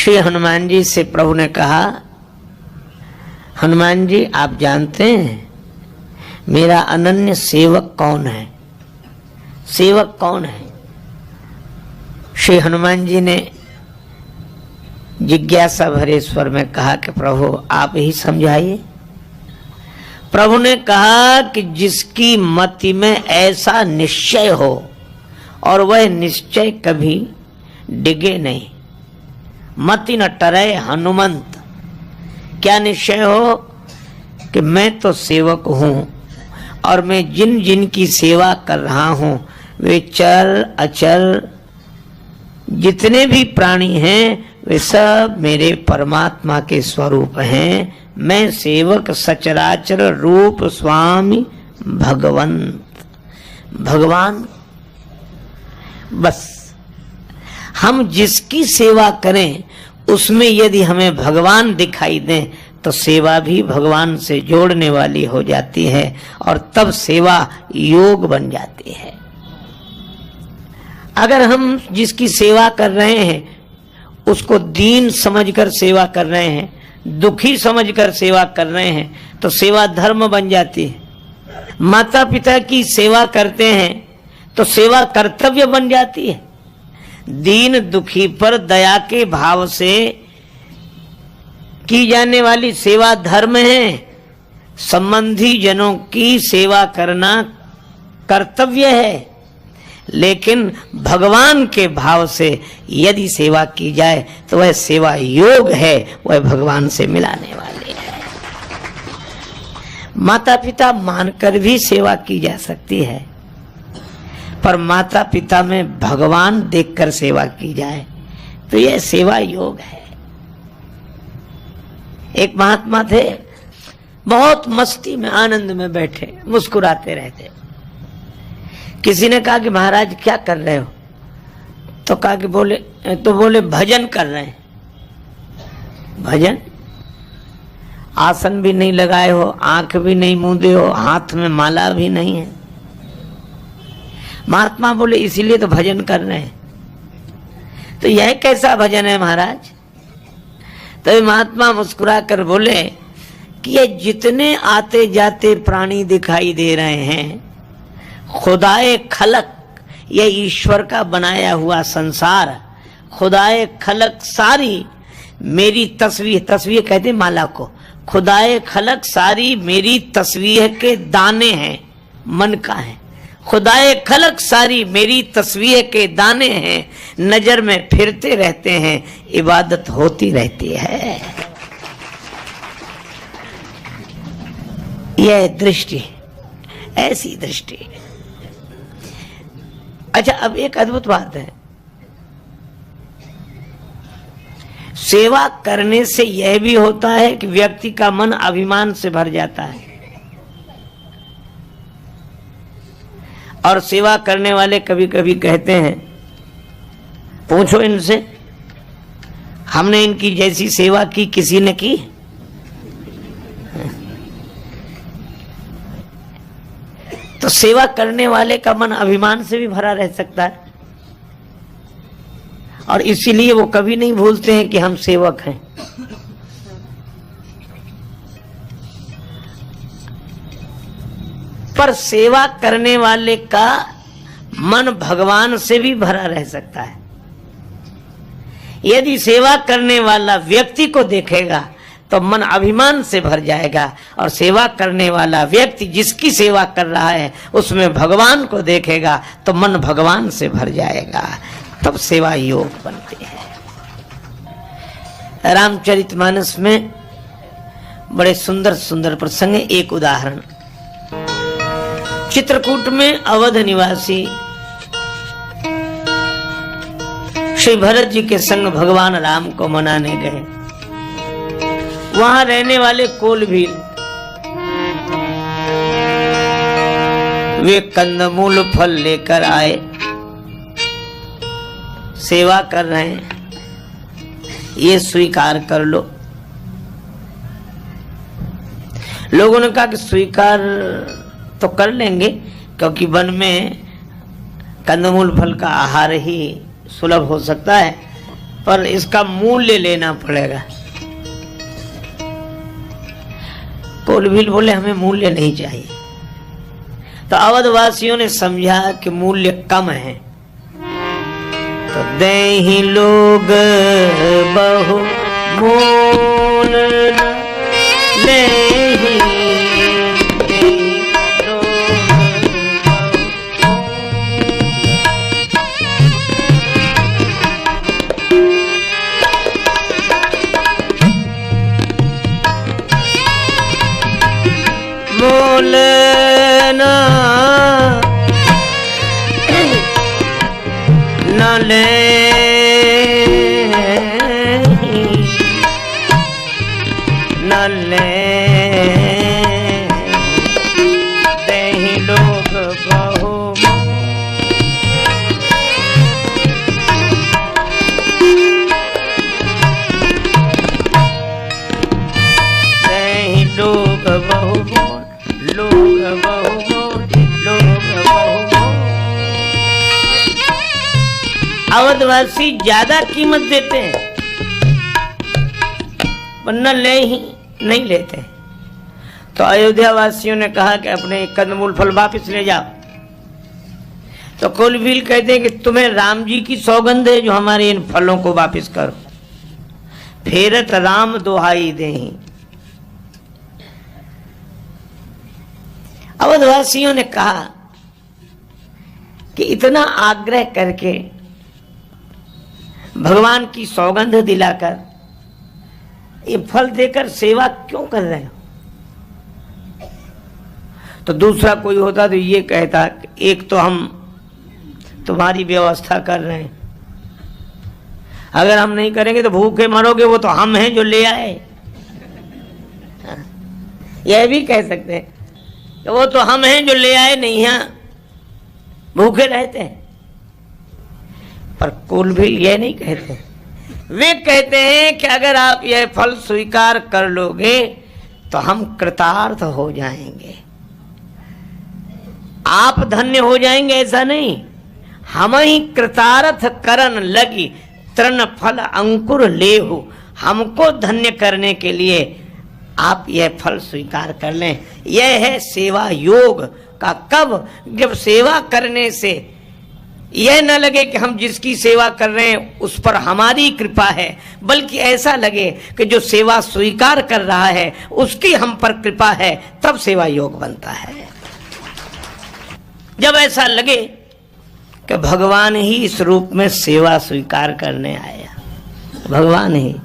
श्री हनुमान जी से प्रभु ने कहा, हनुमान जी आप जानते हैं मेरा अनन्य सेवक कौन है? सेवक कौन है? श्री हनुमान जी ने जिज्ञासा भरे स्वर में कहा कि प्रभु आप ही समझाइए। प्रभु ने कहा कि जिसकी मति में ऐसा निश्चय हो और वह निश्चय कभी डिगे नहीं। मति न टरे हनुमंत। क्या निश्चय हो कि मैं तो सेवक हूं और मैं जिन जिन की सेवा कर रहा हूं वे चल अचल जितने भी प्राणी हैं वे सब मेरे परमात्मा के स्वरूप हैं। मैं सेवक सचराचर रूप स्वामी भगवंत। भगवान बस हम जिसकी सेवा करें उसमें यदि हमें भगवान दिखाई दें तो सेवा भी भगवान से जोड़ने वाली हो जाती है और तब सेवा योग बन जाती है। अगर हम जिसकी सेवा कर रहे हैं उसको दीन समझकर सेवा कर रहे हैं, दुखी समझकर सेवा कर रहे हैं तो सेवा धर्म बन जाती है। माता पिता की सेवा करते हैं तो सेवा कर्तव्य बन जाती है। दीन दुखी पर दया के भाव से की जाने वाली सेवा धर्म है। संबंधी जनों की सेवा करना कर्तव्य है। लेकिन भगवान के भाव से यदि सेवा की जाए तो वह सेवा योग है, वह भगवान से मिलाने वाली है। माता पिता मानकर भी सेवा की जा सकती है, पर माता पिता में भगवान देखकर सेवा की जाए तो यह सेवा योग है। एक महात्मा थे, बहुत मस्ती में आनंद में बैठे मुस्कुराते रहते। किसी ने कहा कि महाराज क्या कर रहे हो? तो कहा कि बोले भजन कर रहे हैं। भजन? आसन भी नहीं लगाए हो, आंख भी नहीं मूंदे हो, हाथ में माला भी नहीं है। महात्मा बोले इसीलिए तो भजन कर रहे हैं। तो यह कैसा भजन है महाराज? तो महात्मा मुस्कुरा कर बोले कि ये जितने आते जाते प्राणी दिखाई दे रहे हैं, खुदाए खलक, ये ईश्वर का बनाया हुआ संसार, खुदाए खलक सारी मेरी तस्वीर, तस्वीर कहते माला को, खुदाए खलक सारी मेरी तस्वीर के दाने हैं, मन का है। खुदाए खलक सारी मेरी तस्वीर के दाने हैं, नजर में फिरते रहते हैं, इबादत होती रहती है। यह दृष्टि, ऐसी दृष्टि। अच्छा, अब एक अद्भुत बात है, सेवा करने से यह भी होता है कि व्यक्ति का मन अभिमान से भर जाता है। और सेवा करने वाले कभी कभी कहते हैं, पूछो इनसे, हमने इनकी जैसी सेवा की किसी ने की? तो सेवा करने वाले का मन अभिमान से भी भरा रह सकता है और इसीलिए वो कभी नहीं भूलते हैं कि हम सेवक हैं। पर सेवा करने वाले का मन भगवान से भी भरा रह सकता है। यदि सेवा करने वाला व्यक्ति को देखेगा तो मन अभिमान से भर जाएगा और सेवा करने वाला व्यक्ति जिसकी सेवा कर रहा है उसमें भगवान को देखेगा तो मन भगवान से भर जाएगा, तब सेवा योग बनती है। रामचरितमानस में बड़े सुंदर सुंदर प्रसंग है। एक उदाहरण, चित्रकूट में अवध निवासी श्री भरत जी के संग भगवान राम को मनाने गए। वहां रहने वाले कोल भी वे कंदमूल फल लेकर आए, सेवा कर रहे हैं, ये स्वीकार कर लो। लोगों ने कहा कि स्वीकार तो कर लेंगे क्योंकि वन में कंदमूल फल का आहार ही सुलभ हो सकता है, पर इसका मूल्य लेना पड़ेगा। कोलभील बोले हमें मूल्य नहीं चाहिए। तो अवधवासियों ने समझा कि मूल्य कम है, तो देहि लोग बहु मोल लेहि, मोल न ले न ले देहि लोग बहु देहि लोग बहु लोग बहु लोग बहु। अवधवासी ज्यादा कीमत देते हैं वरना ले ही नहीं लेते। तो अयोध्या वासियों ने कहा कि अपने कंदमूल फल वापस ले जाओ। तो कोलभील कहते हैं कि तुम्हें राम जी की सौगंध है जो हमारे इन फलों को वापस करो। फेरत राम दोहाई देहि। अवधवासियों ने कहा कि इतना आग्रह करके भगवान की सौगंध दिलाकर ये फल देकर सेवा क्यों कर रहे हो। तो दूसरा कोई होता तो ये कहता कि एक तो हम तुम्हारी व्यवस्था कर रहे हैं, अगर हम नहीं करेंगे तो भूखे मरोगे, वो तो हम हैं जो ले आए। यह भी कह सकते हैं कि वो तो हम हैं जो ले आए, नहीं हैं भूखे रहते हैं। पर कोलभील यह नहीं कहते, वे कहते हैं कि अगर आप यह फल स्वीकार कर लोगे तो हम कृतार्थ हो जाएंगे, आप धन्य हो जाएंगे ऐसा नहीं, हम ही कृतार्थ करन लगी तृण फल अंकुर लेहु। हमको धन्य करने के लिए आप यह फल स्वीकार कर लें। यह है सेवा योग का। कब? जब सेवा करने से यह न लगे कि हम जिसकी सेवा कर रहे हैं उस पर हमारी कृपा है, बल्कि ऐसा लगे कि जो सेवा स्वीकार कर रहा है उसकी हम पर कृपा है, तब सेवा योग बनता है। जब ऐसा लगे कि भगवान ही इस रूप में सेवा स्वीकार करने आया, भगवान ही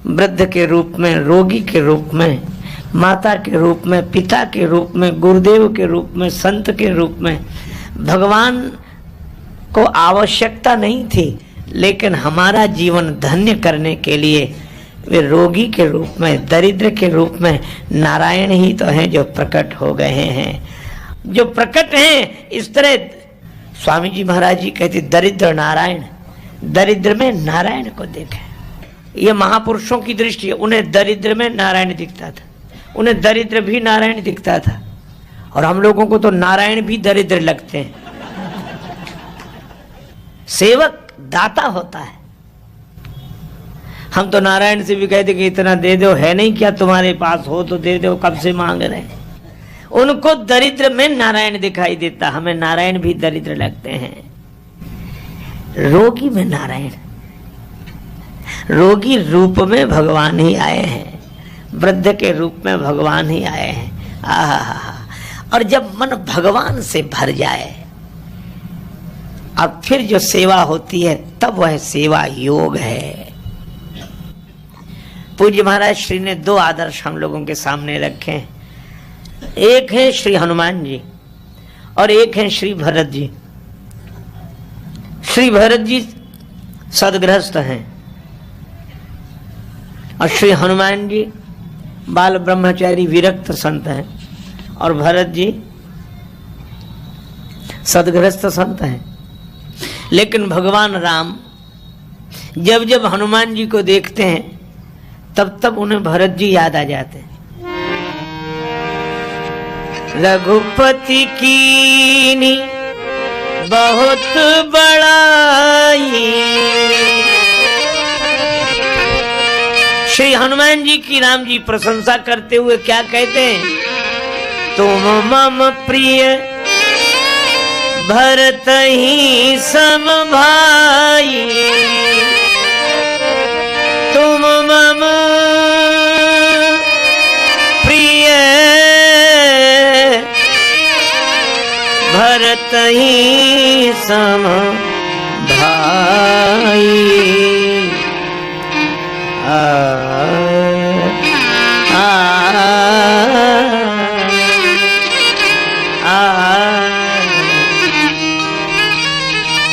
वृद्ध के रूप में, रोगी के रूप में, माता के रूप में, पिता के रूप में, गुरुदेव के रूप में, संत के रूप में, भगवान को आवश्यकता नहीं थी, लेकिन हमारा जीवन धन्य करने के लिए वे रोगी के रूप में, दरिद्र के रूप में नारायण ही तो हैं जो प्रकट हो गए हैं, जो प्रकट हैं। इस तरह स्वामी जी महाराज जी कहते दरिद्र नारायण, दरिद्र में नारायण को देखें। ये महापुरुषों की दृष्टि है, उन्हें दरिद्र में नारायण दिखता था, उन्हें दरिद्र भी नारायण दिखता था, और हम लोगों को तो नारायण भी दरिद्र लगते हैं। सेवक दाता होता है। हम तो नारायण से भी कहते कि इतना दे दो, है नहीं क्या तुम्हारे पास, हो तो दे दो, कब से मांग रहे हैं। उनको दरिद्र में नारायण दिखाई देता, हमें नारायण भी दरिद्र लगते हैं। रोगी में नारायण, रोगी रूप में भगवान ही आए हैं, वृद्ध के रूप में भगवान ही आए हैं। आहा, और जब मन भगवान से भर जाए अब फिर जो सेवा होती है तब वह सेवा योग है। पूज्य महाराज श्री ने दो आदर्श हम लोगों के सामने रखे हैं, एक है श्री हनुमान जी और एक है श्री भरत जी। श्री भरत जी सदगृहस्थ हैं और श्री हनुमान जी बाल ब्रह्मचारी विरक्त संत हैं, और भरत जी सदगृहस्थ संत हैं। लेकिन भगवान राम जब जब हनुमान जी को देखते हैं तब तब उन्हें भरत जी याद आ जाते हैं। रघुपति कीनी बहुत बड़ाई श्री हनुमान जी की राम जी प्रशंसा करते हुए क्या कहते हैं? तुम मम प्रिय भरत ही सम भाई, तुम मम प्रिय भरत ही सम भाई।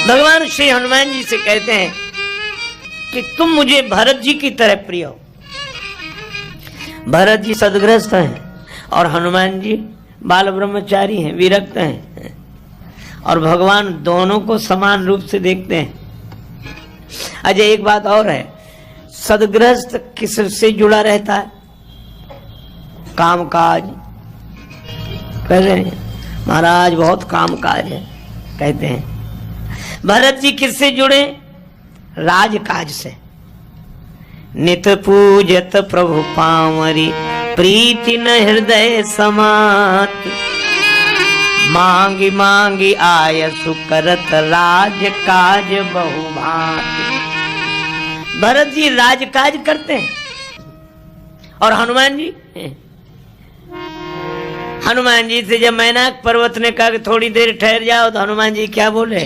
भगवान श्री हनुमान जी से कहते हैं कि तुम मुझे भरत जी की तरह प्रिय हो। भरत जी सदगृहस्थ हैं और हनुमान जी बाल ब्रह्मचारी हैं, विरक्त हैं, और भगवान दोनों को समान रूप से देखते हैं। अजय एक बात और है, सदगृहस्थ किससे जुड़ा रहता है? काम काज। कहते हैं महाराज बहुत काम काज है, कहते हैं। भरत जी किससे जुड़े? राजकाज से। नित पूजत प्रभु पावरी, प्रीति न हृदय समात, मांगी मांगी आय सुकरत, राज काज बहुभात। भरत जी राजकाज करते हैं और हनुमान जी, हनुमान जी से जब मैनाक पर्वत ने कहा कि थोड़ी देर ठहर जाओ, तो हनुमान जी क्या बोले?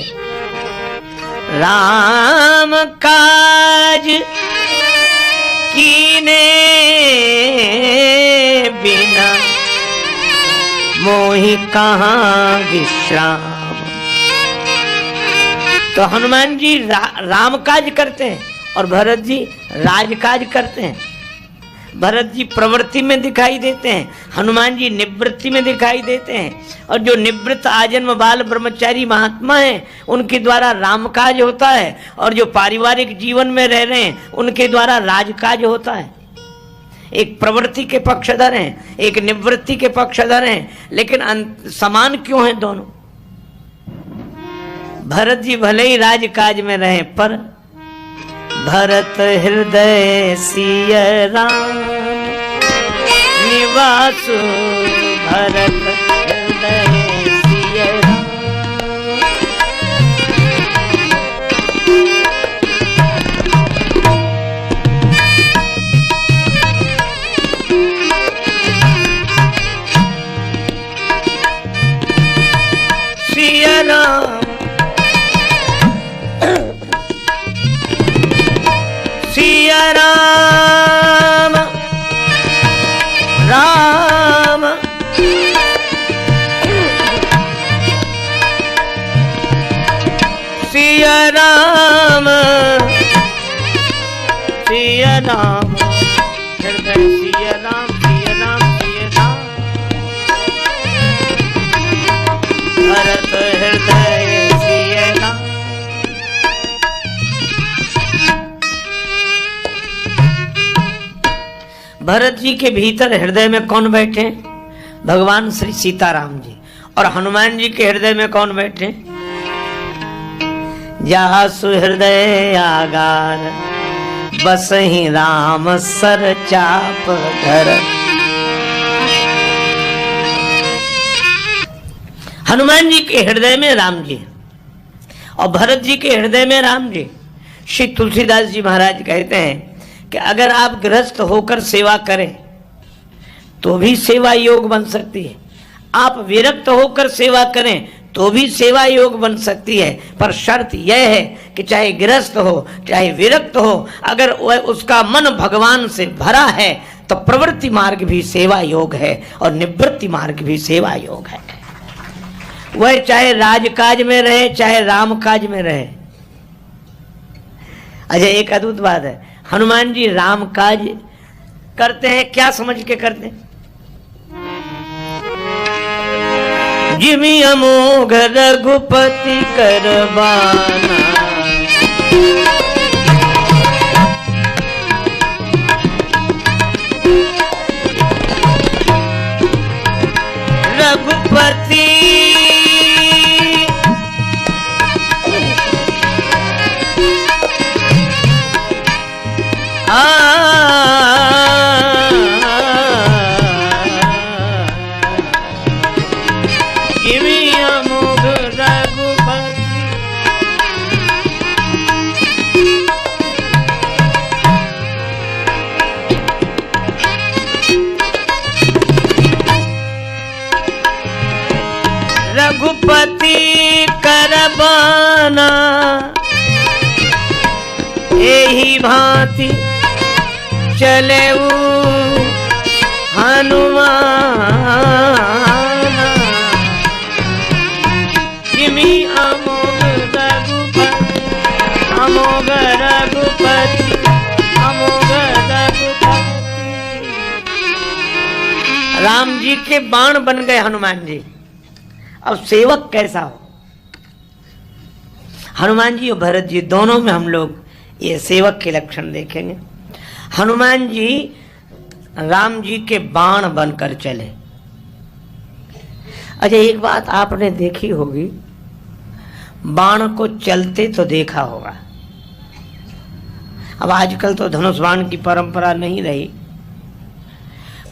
राम काज कीने बिना मोहि कहाँ विश्राम। तो हनुमान जी राम काज करते हैं और भरत जी राजकाज करते हैं। भरत जी प्रवृत्ति में दिखाई देते हैं, हनुमान जी निवृत्ति में दिखाई देते हैं। और जो निवृत्त आजन्म बाल ब्रह्मचारी महात्मा हैं, उनके द्वारा रामकाज होता है, और जो पारिवारिक जीवन में रह रहे हैं उनके द्वारा राजकाज होता है। एक प्रवृत्ति के पक्षधर हैं, एक निवृत्ति के पक्षधर हैं, लेकिन समान क्यों हैं दोनों? भरत जी भले ही राजकाज में रहे, पर भरत हृदय सिय राम निवास, भरत हृदय सिय राम। सिय राम सिया राम राम सिया राम सिया राम हृदय सिया राम सिया राम सिया राम भरत हृदय सिया राम। भरत जी के भीतर हृदय में कौन बैठे? भगवान श्री सीताराम जी। और हनुमान जी के हृदय में कौन बैठे? जहाँ सुहृदय आगार, बस ही राम सर चाप धर। हनुमान जी के हृदय में राम जी और भरत जी के हृदय में राम जी। श्री तुलसीदास जी महाराज कहते हैं कि अगर आप गृहस्थ होकर सेवा करें तो भी सेवा योग बन सकती है, आप विरक्त होकर सेवा करें तो भी सेवा योग बन सकती है, पर शर्त यह है कि चाहे गृहस्थ हो चाहे विरक्त हो, अगर वह उसका मन भगवान से भरा है तो प्रवृत्ति मार्ग भी सेवा योग है और निवृत्ति मार्ग भी सेवा योग है। वह चाहे राजकाज में रहे चाहे राम काज में रहे। अच्छा, एक अद्भुत बात है, हनुमान जी राम काज करते हैं, क्या समझ के करते हैं? जिमि अमोघ रघुपति करबाना, रघुपति आ भांति चले हनुमान, जिमी अमोघ रघुपति, अमोघ रघुपति, अमोघ रघुपति। राम जी के बाण बन गए हनुमान जी। अब सेवक कैसा हो? हनुमान जी और भरत जी दोनों में हम लोग ये सेवक के लक्षण देखेंगे। हनुमान जी राम जी के बाण बनकर चले। अच्छा, एक बात आपने देखी होगी, बाण को चलते तो देखा होगा। अब आजकल तो धनुष बाण की परंपरा नहीं रही,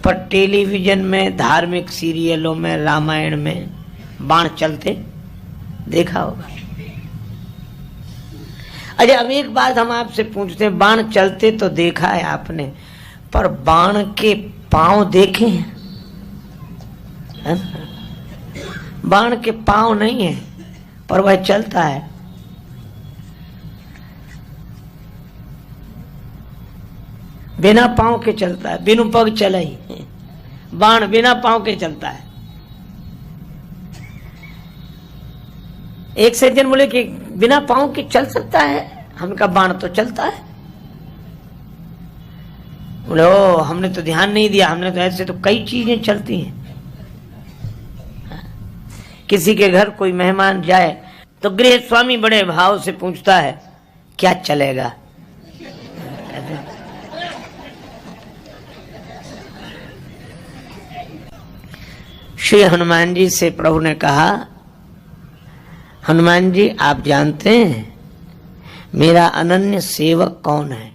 पर टेलीविजन में, धार्मिक सीरियलों में, रामायण में बाण चलते देखा होगा। अच्छा, अब एक बात हम आपसे पूछते हैं, बाण चलते तो देखा है आपने, पर बाण के पांव देखे हैं? बाण के पांव नहीं है, पर वह चलता है। बिना पांव के चलता है, बिनु पग चला ही। बाण बिना पांव के चलता है। एक सज्जन बोले कि बिना पांव के चल सकता है? हमने कहा बाण तो चलता है। बोले ओ, हमने तो ध्यान नहीं दिया, हमने तो ऐसे तो कई चीजें चलती हैं। किसी के घर कोई मेहमान जाए तो गृह स्वामी बड़े भाव से पूछता है, क्या चलेगा? श्री हनुमान जी से प्रभु ने कहा, हनुमान जी आप जानते हैं मेरा अनन्य सेवक कौन है?